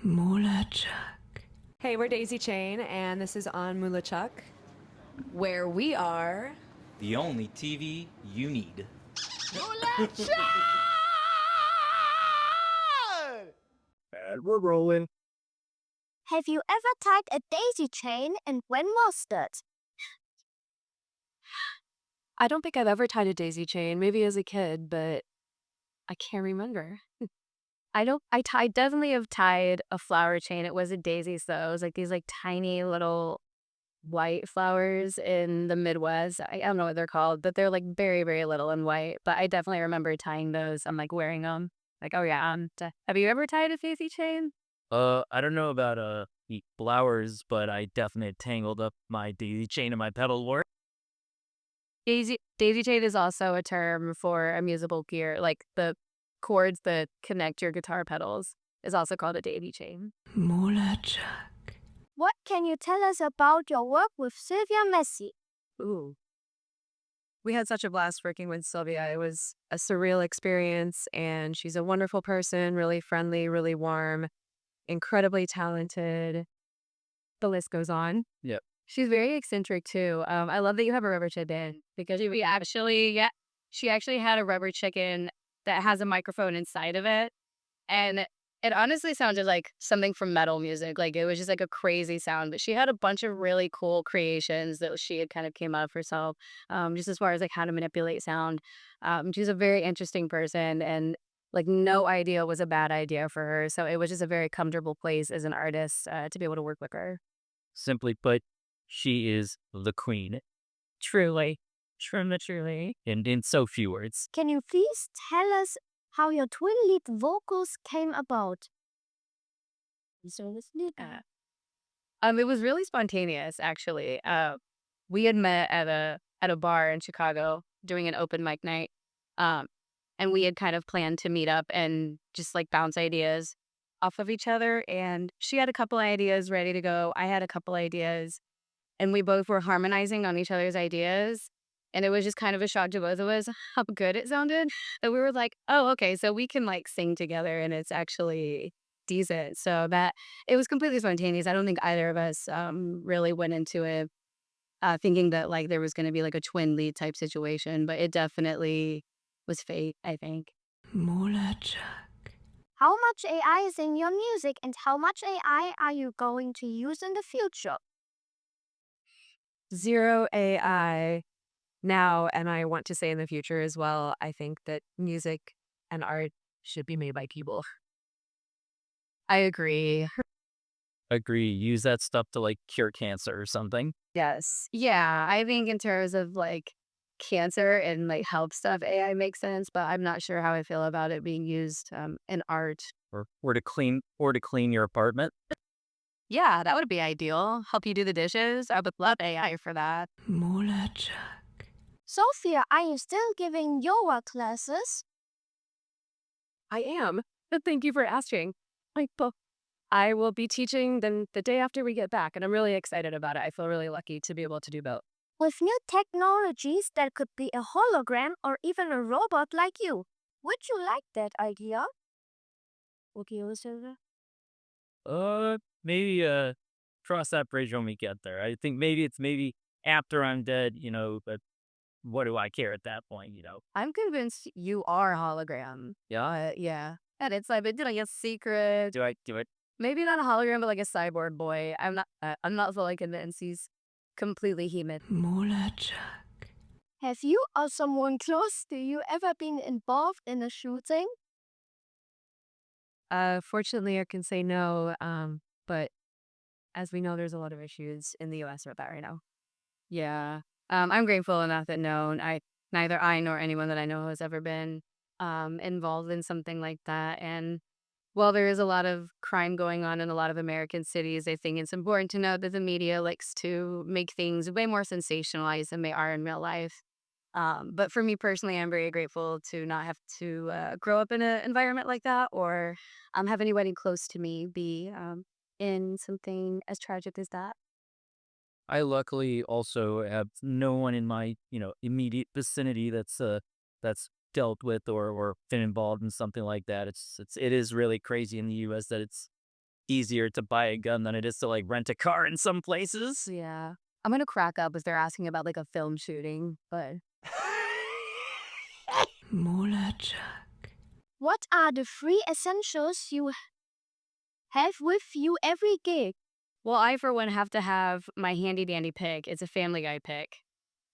MULATSCHAG. Hey, we're DAISYCHAIN, and this is on MULATSCHAG, where we are the only TV you need. And we're rolling. Have you ever tied a daisy chain, and when was that? I don't think I've ever tied a daisy chain, maybe as a kid, but I can't remember. Definitely have tied a flower chain. It wasn't daisies though. It was like these tiny little white flowers in the Midwest. I don't know what they're called, but they're like very, very little and white. But I definitely remember tying those. I'm like wearing them. Like, oh yeah. Have you ever tied a daisy chain? I don't know about the flowers, but I definitely tangled up my daisy chain in my pedal board. Daisy chain is also a term for a musical gear, like the cords that connect your guitar pedals is also called a daisy chain. MULATSCHAG. What can you tell us about your work with Sylvia Massy? Ooh. We had such a blast working with Sylvia. It was a surreal experience, and she's a wonderful person, really friendly, really warm, incredibly talented. The list goes on. Yep. She's very eccentric too. I love that you have a rubber chicken because she actually had a rubber chicken that has a microphone inside of it, and it honestly sounded like something from metal music. Like it was just like a crazy sound. But she had a bunch of really cool creations that she had kind of came out of herself, just as far as like how to manipulate sound. She's a very interesting person, and like no idea was a bad idea for her. So it was just a very comfortable place as an artist to be able to work with her. Simply put, she is the queen. Truly. Truly. And in so few words. Can you please tell us how your twin lead vocals came about? It was really spontaneous, actually. We had met at a bar in Chicago doing an open mic night, and we had kind of planned to meet up and just like bounce ideas off of each other. And she had a couple ideas ready to go. I had a couple ideas, and we both were harmonizing on each other's ideas. And it was just kind of a shock to both of us how good it sounded. That we were like, oh, okay, so we can like sing together, and it's actually decent. So that it was completely spontaneous. I don't think either of us really went into it thinking that like there was going to be like a twin lead type situation, but it definitely was fate, I think. MULATSCHAG. How much AI is in your music, and how much AI are you going to use in the future? Zero AI now, and I want to say in the future as well. I think that music and art should be made by people. I agree. Agree. Use that stuff to like cure cancer or something. Yes. Yeah, I think in terms of like cancer and like health stuff, AI makes sense, but I'm not sure how I feel about it being used in art. Or to clean your apartment. Yeah, that would be ideal. Help you do the dishes. I would love AI for that. MULATSCHAG. Sophia, are you still giving yoga classes? I am. Thank you for asking. I will be teaching them the day after we get back, and I'm really excited about it. I feel really lucky to be able to do both. With new technologies, that could be a hologram or even a robot like you. Would you like that idea? Okay, Sylvia. Maybe cross that bridge when we get there. I think maybe after I'm dead, but what do I care at that point, I'm convinced you are a hologram. Yeah. Yeah. And it's like a secret. Do I do it? Maybe not a hologram, but like a cyborg boy. I'm not fully convinced he's completely human. MULATSCHAG. Have you or someone close to you ever been involved in a shooting? Fortunately, I can say no. But as we know, there's a lot of issues in the U.S. with that right now. Yeah. I'm grateful enough that neither I nor anyone that I know has ever been involved in something like that. And while there is a lot of crime going on in a lot of American cities, I think it's important to note that the media likes to make things way more sensationalized than they are in real life. But for me personally, I'm very grateful to not have to grow up in an environment like that or have anybody close to me be in something as tragic as that. I luckily also have no one in my, immediate vicinity that's dealt with or been involved in something like that. It is really crazy in the U.S. that it's easier to buy a gun than it is to like rent a car in some places. Yeah. I'm gonna crack up if they're asking about like a film shooting, but What are the 3 essentials you have with you every gig? well, I for one have to have my handy dandy pick. It's a Family Guy pick.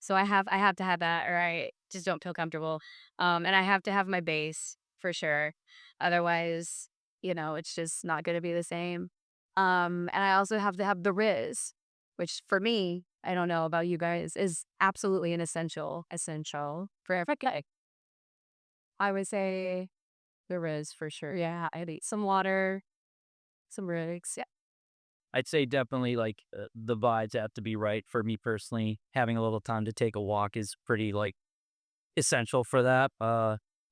So I have to have that or I just don't feel comfortable. And I have to have my bass for sure. Otherwise, it's just not gonna be the same. And I also have to have the Riz, which for me, I don't know about you guys, is absolutely an essential for every gig. I would say the Riz for sure. Yeah, I'd eat some water, some rigs. Yeah. I'd say definitely like the vibes have to be right for me personally. Having a little time to take a walk is pretty like essential for that.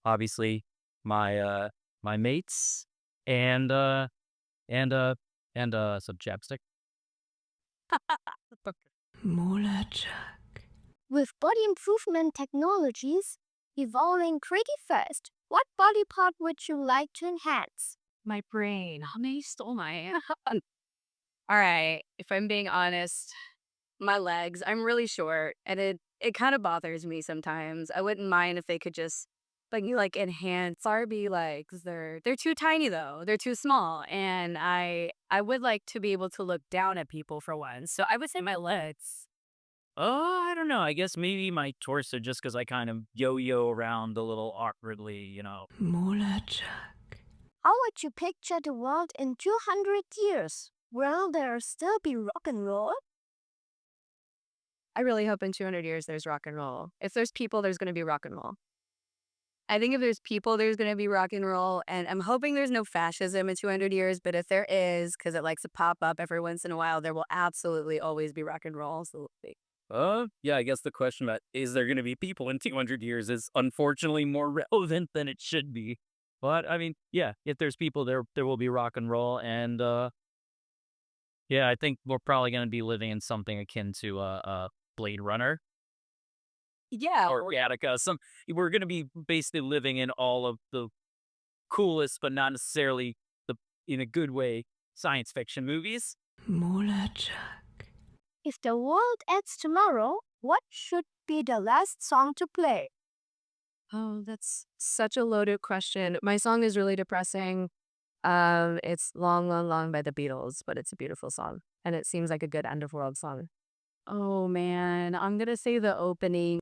Obviously my mates and and uh some chapstick. With body improvement technologies evolving pretty fast, what body part would you like to enhance? My brain. How many stole my? All right. If I'm being honest, my legs. I'm really short, and it kind of bothers me sometimes. I wouldn't mind if they could just like enhance Barbie legs. They're too tiny though. They're too small, and I would like to be able to look down at people for once. So I would say my legs. Oh, I don't know. I guess maybe my torso just because I kind of yo-yo around a little awkwardly. How would you picture the world in 200 years? Will there still be rock and roll? I really hope in 200 years there's rock and roll. If there's people, there's going to be rock and roll. I think if there's people, there's going to be rock and roll. And I'm hoping there's no fascism in 200 years. But if there is, because it likes to pop up every once in a while, there will absolutely always be rock and roll. So Yeah, I guess the question about is there going to be people in 200 years is unfortunately more relevant than it should be. But I mean, yeah, if there's people, there will be rock and roll. And yeah, I think we're probably going to be living in something akin to Blade Runner. yeah, Or Gattaca. We're gonna be basically living in all of the coolest, but not necessarily in a good way, science fiction movies. If the world ends tomorrow, what should be the last song to play? oh, that's such a loaded question. My song is really depressing. It's Long, Long, Long by the Beatles, but it's a beautiful song. And it seems like a good end of world song. Oh man, I'm gonna say the opening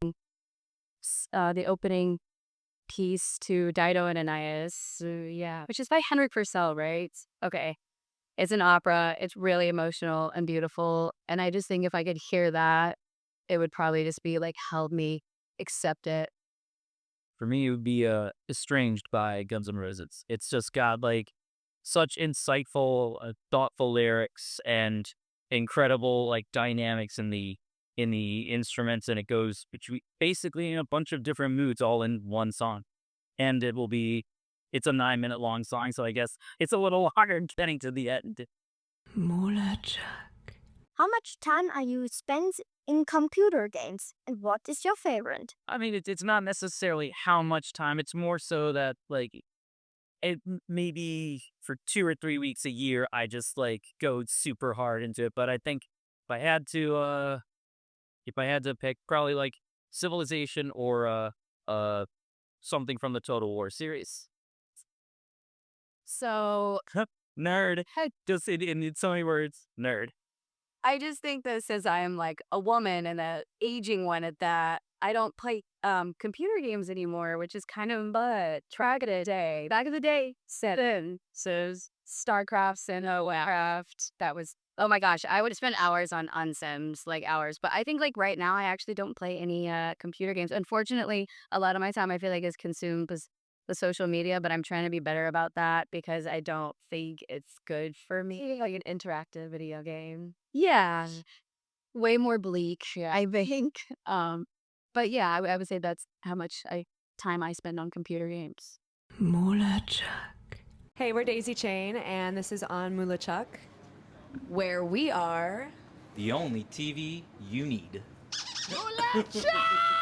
piece to Dido and Aeneas, yeah, which is by Henrik Purcell, right? Okay, it's an opera. It's really emotional and beautiful, and I just think if I could hear that, it would probably just be like, help me accept it. For me, it would be Estranged by Guns N' Roses. It's just got like such insightful, thoughtful lyrics and incredible like dynamics in the instruments, and it goes between basically in a bunch of different moods all in one song. And it's a 9-minute long song, so I guess it's a little harder getting to the end. How much time are you spent in computer games, and what is your favorite? I mean, it's not necessarily how much time. It's more so that like maybe for 2 or 3 weeks a year, I just like go super hard into it. But I think if I had to pick, probably like Civilization or something from the Total War series. So Nerd. Just in so many words, nerd. I just think that since I am like a woman and a aging one at that, I don't play computer games anymore, which is kind of but track of the day. Back in the day, seven. So StarCraft and Warcraft. That was oh my gosh, I would spend hours on Sims, like hours. But I think like right now I actually don't play any computer games. Unfortunately, a lot of my time I feel like is consumed with the social media, but I'm trying to be better about that because I don't think it's good for me. Like an interactive video game. Yeah. Way more bleak, yeah, I think. But yeah, I would say that's how much time I spend on computer games. Hey, we're DAISYCHAIN, and this is on MULATSCHAG, where we are The only TV you need. MULATSCHAG!